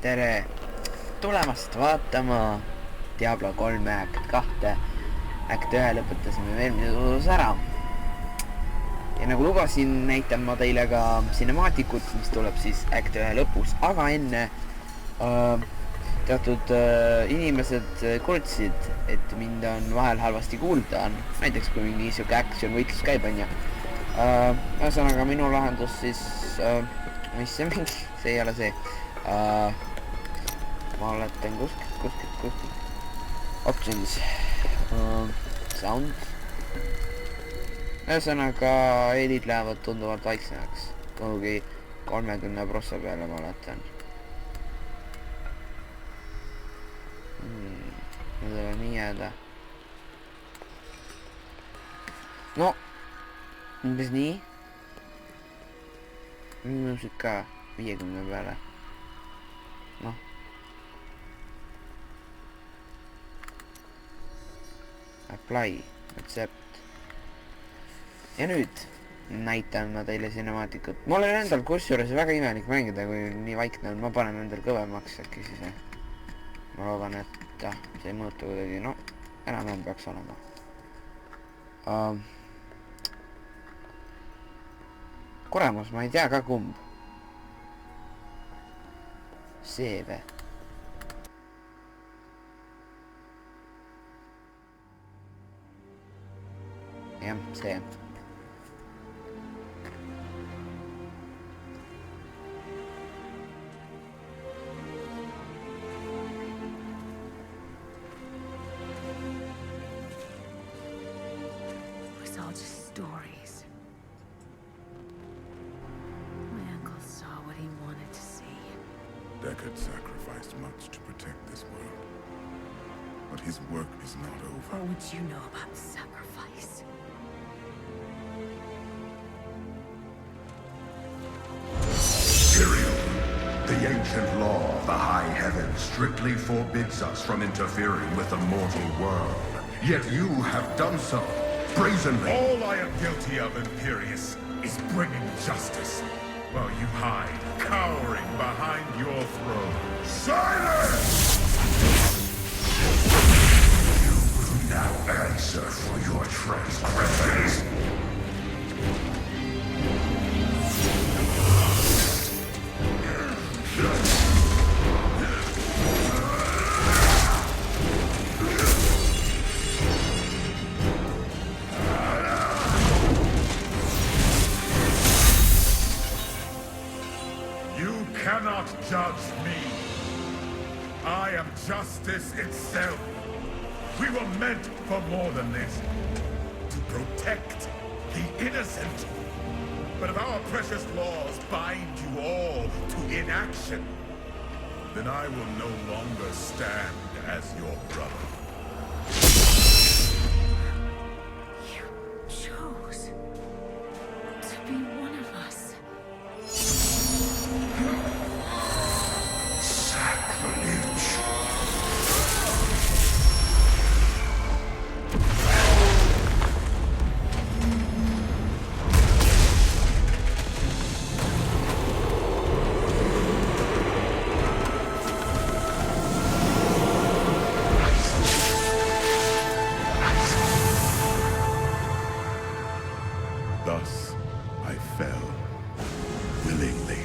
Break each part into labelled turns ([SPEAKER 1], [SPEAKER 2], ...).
[SPEAKER 1] tere tulemast vaatama Diablo 3 Act 2. Act 1 lõpetasime eelmises osas ära. Ja nagu lubasin, näitan ma teile ka sinemaatikut, mis tuleb siis Act 1 lõpus. Aga enne teatud inimesed kurtsid, et mind on vahel halvasti kuulda. Näiteks kui mingi siuke action võitlus käib, on ja. Ühesõnaga minu lahendus siis, mis see mingi, see ei ole see. Ma oletan kuskilt. Options. Sound. Ühesõnaga helid lähevad tunduvalt vaiksemaks. Kuhugi 30% peale ma oletan. Need on nii jääda. No, umbes nii. Muusid ka 50 peale. Noh. Apply, accept. Ja nüüd näitan ma teile sinemaatikut. Mul on endal kusjuures väga imelik mängida, kui nii vaikne on. Ma panen endal kõvemaks äkki siis. Ma loodan, et see ei muutu kuidagi. No, enam peaks olema. Kuramus, ma ei tea ka kumb. See või? Jah, see.
[SPEAKER 2] It's all just stories. My uncle saw what he wanted to see.
[SPEAKER 3] Deckard sacrificed much to protect this world. But his work is not over.
[SPEAKER 2] What would you know about sacrifice?
[SPEAKER 4] The ancient law of the high heavens strictly forbids us from interfering with the mortal world. Yet you have done so, brazenly.
[SPEAKER 3] All I am guilty of, Imperius, is bringing justice, while you hide, cowering behind your throne.
[SPEAKER 4] Silence! You will now answer for your transgressions.
[SPEAKER 3] You cannot judge me. I am justice itself. We were meant for more than this. To protect the innocent. But if our precious laws bind you all to inaction, then I will no longer stand as your brother.
[SPEAKER 2] You chose to be one of us.
[SPEAKER 4] Sacrilege.
[SPEAKER 3] Thus, I fell willingly.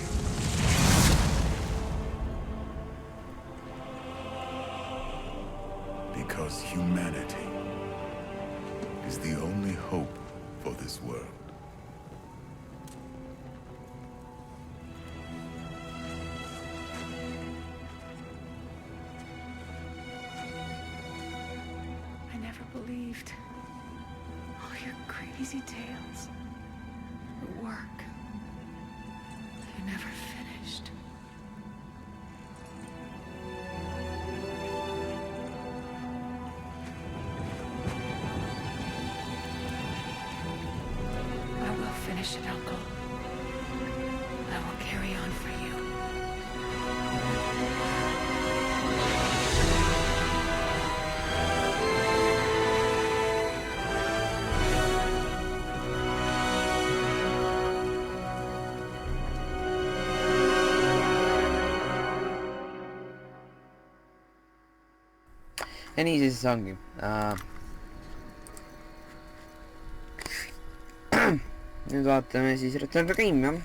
[SPEAKER 3] Because humanity is the only hope for this world.
[SPEAKER 2] I never believed all your crazy tales. The work. You never finished. I will finish it, Uncle. I will carry on for you.
[SPEAKER 1] ja nii siis ongi nüüd vaatame siis Return to Game, jah.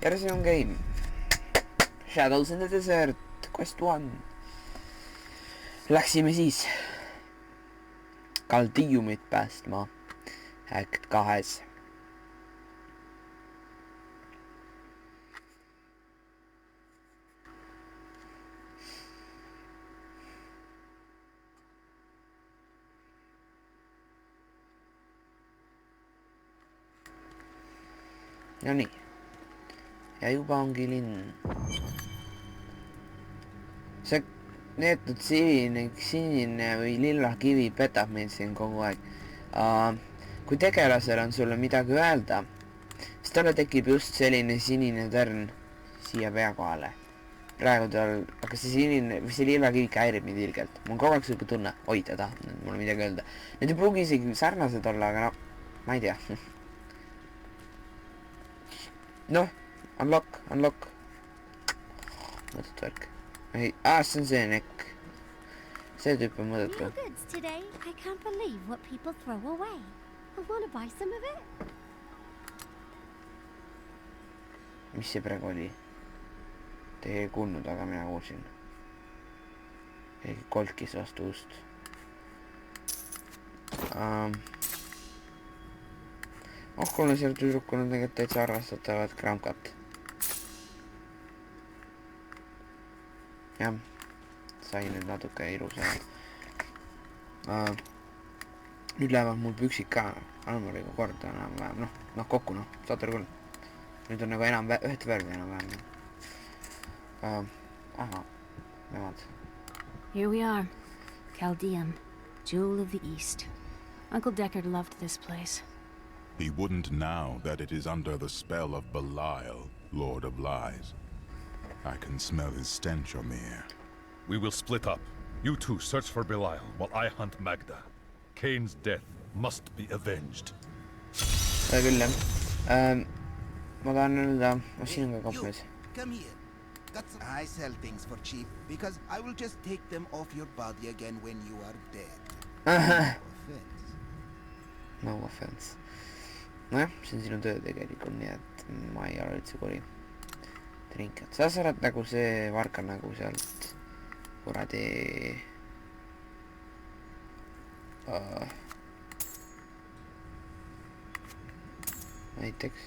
[SPEAKER 1] Järgmine on game Shadows in the Desert Quest 1. Läksime siis Kaldiumit päästma Act 2. No nii. Ja juba ongi linn. See neetud sinine või lilla kivi petab meid siin kogu aeg. Kui tegelasel on sulle midagi öelda, siis talle tekib just selline sinine tärn siia pea kohale. Praegu tal, aga see sinine või see lilla kivi häirib mind ilgelt. Mul on kogu aeg selline tunne, oi ta tahab mulle midagi öelda. Need ei pruugi isegi sarnased olla, aga no, ma ei tea. Noh, unlock. Mõõdetu värk. See on see nekk. See tüüp on mõõdetu.
[SPEAKER 5] goods today. I can't believe what people throw away. I want to buy some of it.
[SPEAKER 1] Mis see praegu oli? Te ei kuulnud, aga mina kuulsin. Keegi kolkis vastu ust. Kuule seal tüdrukul on tegelikult täitsa arvestatavad kramkat. Jah, sai nüüd natuke ilusamad. Nüüd lähevad mul püksid ka armoriga korda enam-vähem, noh kokku, saate küll. Nüüd on nagu enam ühte värvi enam-vähem. Aha, nemad.
[SPEAKER 2] Here we are. Chaldeum, jewel of the East. Uncle Deckard loved this place.
[SPEAKER 6] He wouldn't now that it is under the spell of Belial, Lord of Lies. I can smell his stench on the air.
[SPEAKER 7] We will split up. You two search for Belial while I hunt Magda. Kane's death must be avenged.
[SPEAKER 1] Seda küll, jah. Ma tahan öelda, siin on ka kaupmees.
[SPEAKER 8] Come here. I sell things for cheap because I will just take them off your body again when you are dead. No offense. Nojah, see on sinu töö tegelikult, nii et ma ei ole üldse kuri. Trinkad. Sa oled nagu see varka nagu sealt kuradi näiteks.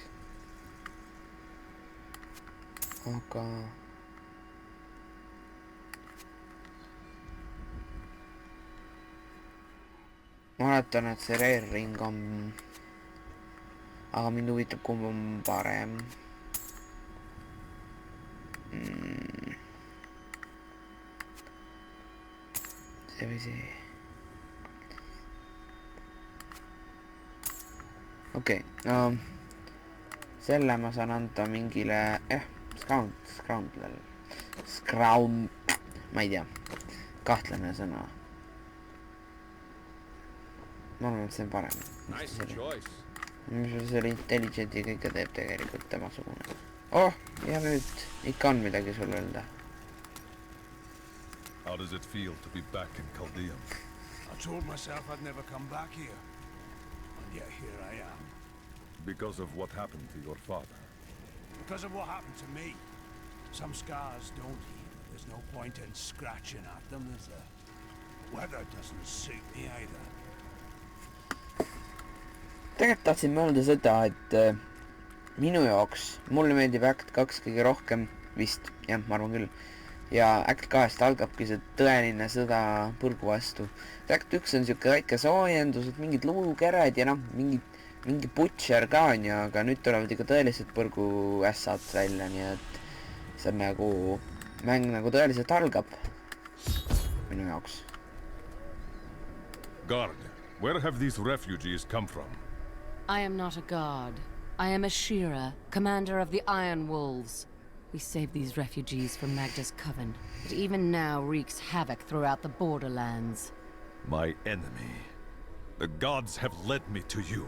[SPEAKER 8] Aga ma mäletan, et see rare ring on, aga mind huvitab, kumb on parem. See või see. Okei, selle ma saan anda mingile, ma ei tea, kahtlane sõna. Ma arvan, et see on parem. Mis selle intelligenti kõike teeb tegelikult temasugune. Ja nüüd ikka on midagi sulle öelda.
[SPEAKER 7] How does it feel to be back in Chaldeum?
[SPEAKER 9] I told myself I'd never come back here. And yet here I am.
[SPEAKER 7] Because of what happened to your father.
[SPEAKER 9] Because of what happened to me. Some scars don't heal. There's no point in scratching at them, is there? The weather doesn't suit me either.
[SPEAKER 1] Tegelikult tahtsin mõelda seda, et minu jaoks, mulle meeldib Act 2 kõige rohkem vist, jah, ma arvan küll. Ja Act 2 algabki see tõeline sõda põrgu vastu. Act 1 on siuke väike soojendused, mingid luukered ja mingi butcher ka on ja, aga nüüd tulevad ikka tõeliselt põrgu ässad välja, nii et see on nagu, mäng nagu tõeliselt algab minu jaoks.
[SPEAKER 7] Guard, where have these refugees come from?
[SPEAKER 2] I am not a god. I am a Shira, commander of the Iron Wolves. We saved these refugees from Magda's coven. It even now wreaks havoc throughout the borderlands.
[SPEAKER 7] My enemy. The gods have led me to you.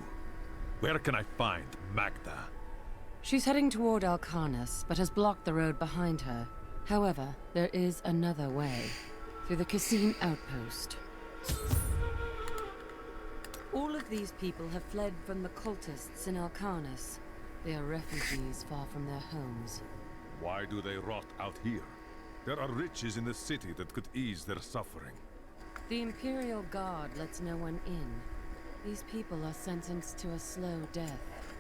[SPEAKER 7] Where can I find Magda?
[SPEAKER 2] She's heading toward Alcarnus, but has blocked the road behind her. However, there is another way. through the Cassim outpost. All of these people have fled from the cultists in Alcarnus. They are refugees far from their homes.
[SPEAKER 7] Why do they rot out here? There are riches in the city that could ease their suffering.
[SPEAKER 2] The Imperial Guard lets no one in. These people are sentenced to a slow death.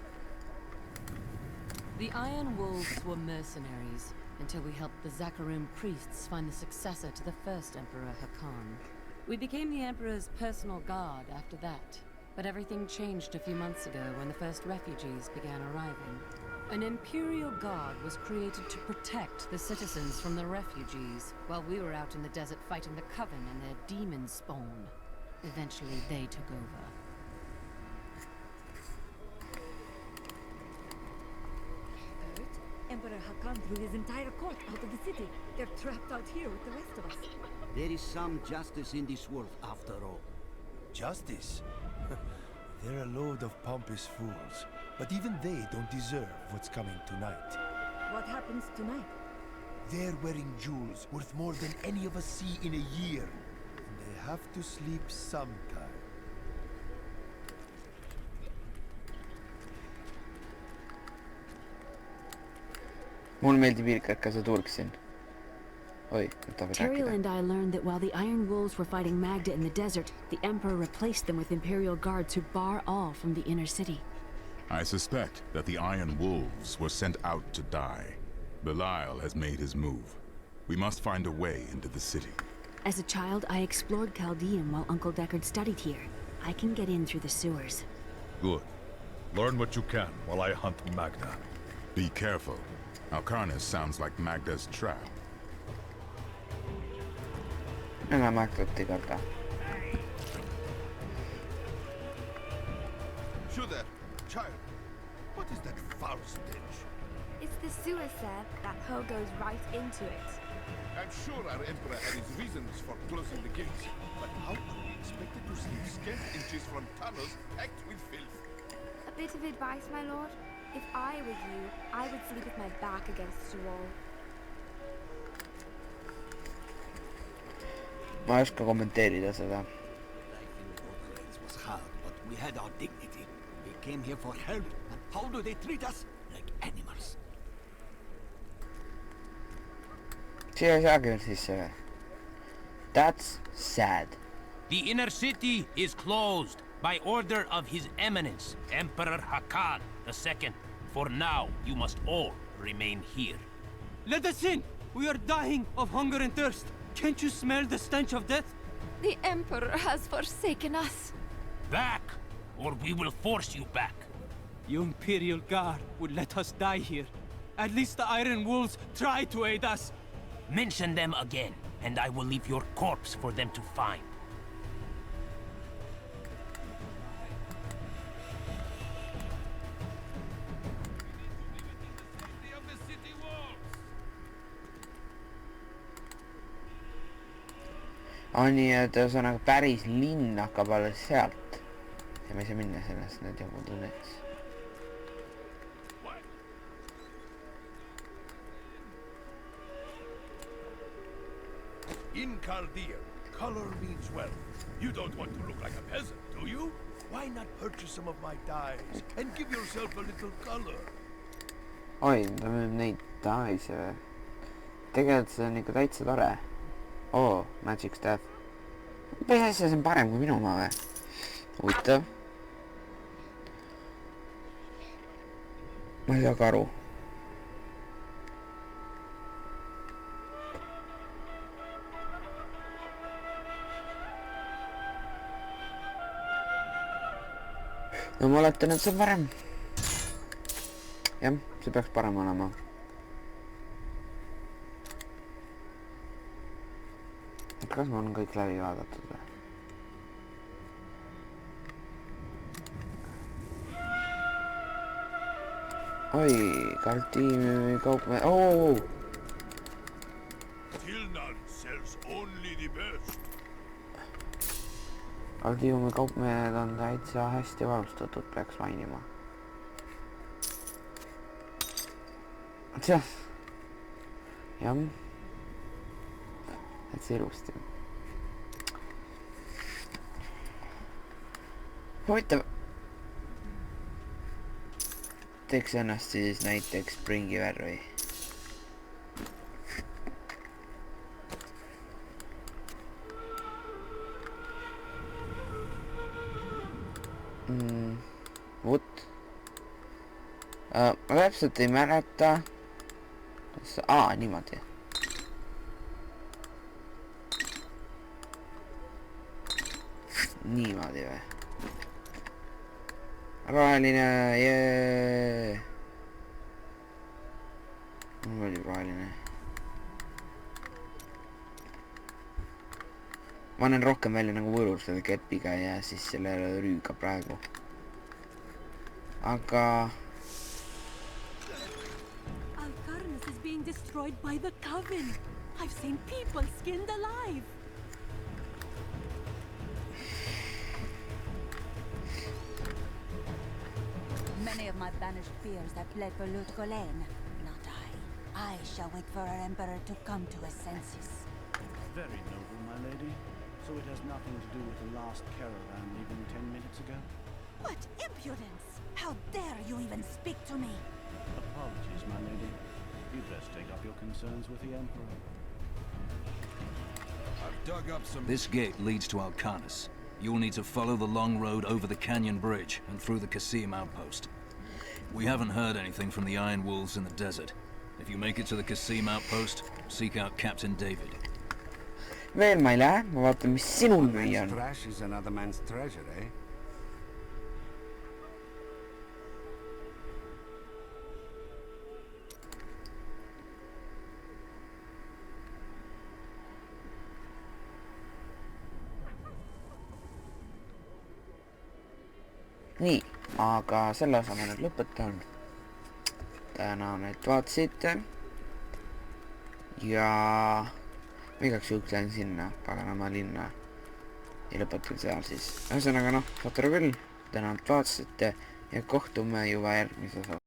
[SPEAKER 2] The Iron Wolves were mercenaries until we helped the Zakharum priests find the successor to the first Emperor Hakan. We became the Emperor's personal guard after that, but everything changed a few months ago when the first refugees began arriving. An Imperial Guard was created to protect the citizens from the refugees, while we were out in the desert fighting the Coven and their demon spawn. Eventually, they took over.
[SPEAKER 10] Emperor Hakan threw his entire court out of the city. They're trapped out here with the rest of us.
[SPEAKER 11] There is some justice in this world, after all.
[SPEAKER 12] Justice? They're a load of pompous fools. But even they don't deserve what's coming tonight.
[SPEAKER 10] What happens tonight?
[SPEAKER 12] They're wearing jewels worth more than any of us see in a year. And they have to sleep sometime.
[SPEAKER 1] Mulle meeldib ilkaka see turg siin. Oi, nüüd tahab
[SPEAKER 13] Teriel
[SPEAKER 1] rääkida.
[SPEAKER 13] and I learned that while the Iron Wolves were fighting Magda in the desert, the Emperor replaced them with Imperial guards who bar all from the inner city.
[SPEAKER 6] I suspect that the Iron Wolves were sent out to die. Belial has made his move. We must find a way into the city.
[SPEAKER 13] As a child, I explored Chaldean while Uncle Deckard studied here. I can get in through the sewers.
[SPEAKER 7] Good. Learn what you can while I hunt Magda.
[SPEAKER 6] Be careful. Alcarnus sounds like Magda's trap.
[SPEAKER 1] Enää Magdatti karta.
[SPEAKER 14] Shooter, child, what is that foul stench?
[SPEAKER 15] It's the sewer, sir. That hole goes right into it.
[SPEAKER 14] I'm sure our Emperor had his reasons for closing the gates, but how are we expected to sleep scant inches from tunnels packed with filth?
[SPEAKER 15] A bit of advice, my lord. If I were you, I would sleep with my back against the wall.
[SPEAKER 1] Ma ei oska kommenteerida seda.
[SPEAKER 11] Life in the Borderlands was hard, but we had our dignity. We came here for help, and how do they treat us? Like animals.
[SPEAKER 1] Siia ei saagi veel sisse veel. That's sad.
[SPEAKER 16] The inner city is closed by order of His Eminence, Emperor Hakan II. For now, you must all remain here.
[SPEAKER 17] Let us in! We are dying of hunger and thirst. Can't you smell the stench of death?
[SPEAKER 15] The Emperor has forsaken us.
[SPEAKER 16] Back, or we will force you back.
[SPEAKER 17] The Imperial Guard would let us die here. At least the Iron Wolves try to aid us.
[SPEAKER 16] Mention them again, and I will leave your corpse for them to find.
[SPEAKER 1] On nii, et ühesõnaga päris linn hakkab alles sealt. Ja me ei saa minna sellest, need jagud õnneks.
[SPEAKER 3] In Chaldean, color means wealth. You don't want to look like a peasant, do you? Why not purchase some of my dyes and give yourself a little color?
[SPEAKER 1] Oi, ta müüb neid dyes või? Tegelikult see on ikka täitsa tore. Oo, Magic Staff. Mis asja, see on parem kui minu oma või? Huvitav. Ma ei saa ka aru. No ma oletan, et see on parem. Jah, see peaks parem olema. Kas ma olen kõik läbi vaadatud või? Oi, Chaldean kaupmehed. Oh!
[SPEAKER 3] Tilnan sells only the best.
[SPEAKER 1] Chaldean kaupmehed on täitsa hästi varustatud, peaks mainima. Tjah. Jah. Täitsa ilusti. huvitav. Teeks ennast siis näiteks pringivärvi. Vot. Ma täpselt ei mäleta. Niimoodi. Niimoodi või? Roheline, jee. Mul oli roheline. Ma näen rohkem välja nagu võlur selle kepiga ja siis selle rüüga praegu. Aga...
[SPEAKER 10] Alcarnus is being destroyed by the Coven. I've seen people skinned alive.
[SPEAKER 18] Many of my banished peers have fled for Lut-Golen. Not I. I shall wait for our emperor to come to his senses.
[SPEAKER 19] Very noble, my lady. So it has nothing to do with the last caravan leaving 10 minutes ago?
[SPEAKER 18] What impudence! How dare you even speak to me?
[SPEAKER 19] Apologies, my lady. You'd best take up your concerns with the emperor.
[SPEAKER 14] I've dug up some...
[SPEAKER 20] This gate leads to Alcarnus. You'll need to follow the long road over the canyon bridge and through the Kasim outpost. We haven't heard anything from the Iron Wolves in the desert. If you make it to the Kasim outpost, seek out Captain David.
[SPEAKER 1] Veel ma ei lähe, ma vaatan, mis sinul müüa on.
[SPEAKER 21] Trash is another man's treasure, eh?
[SPEAKER 1] Nii, aga selle osa ma nüüd lõpetan. Tänan, et vaatasite. Ja... ma igaks juhuks lähen sinna paganama linna ja lõpetan seal siis. Ühesõnaga noh, saate aru küll. Tänan, et vaatasite ja kohtume juba järgmises osas.